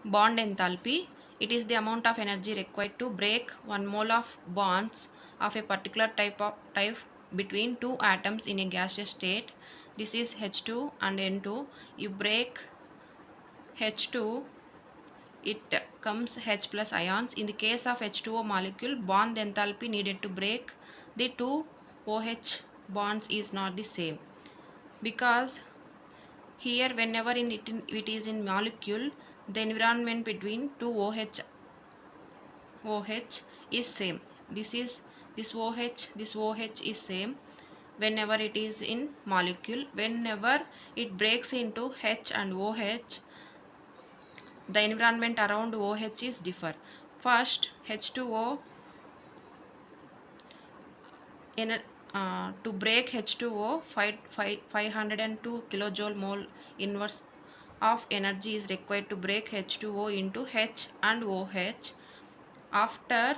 Bond enthalpy. It is the amount of energy required to break 1 mole of bonds of a particular type between two atoms in a gaseous state. This is H2 and N2. You break H2, it comes H plus ions. In the case of H2O molecule, bond enthalpy needed to break the two OH bonds is not the same, because here whenever it is in molecule, the environment between two OH is same. This OH is same whenever it is in molecule. Whenever it breaks into H and OH, the environment around OH is differ. First, H2O in to break H2O, 502 kilojoule mole inverse of energy is required to break H2O into H and OH. After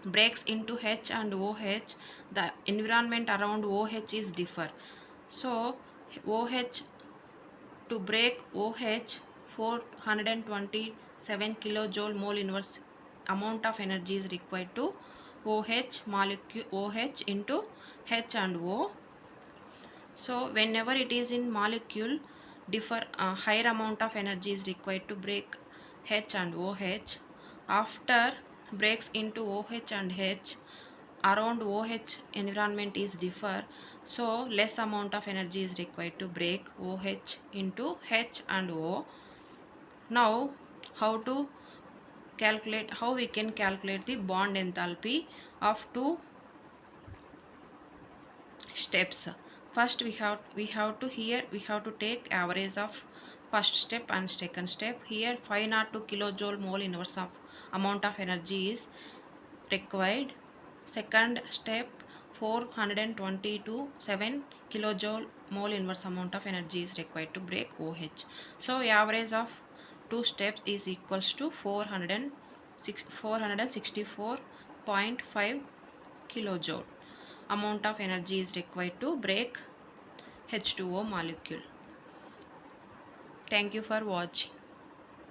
breaks into H and OH, the environment around OH is differ. So OH, to break OH, 427 kilojoule mole inverse amount of energy is required to OH molecule, OH into H and O. So whenever it is in molecule, differ higher amount of energy is required to break H and OH. After breaks into OH and H, around OH environment is differ, so less amount of energy is required to break OH into H and O. Now how we can calculate the bond enthalpy of two steps. First we have to take average of first step and second step. Here 502 kilojoule mole inverse of amount of energy is required. Second step, 422.7 kilojoule mole inverse amount of energy is required to break OH. So average of two steps is equals to 464.5 kilojoule amount of energy is required to break H2O molecule. Thank you for watching.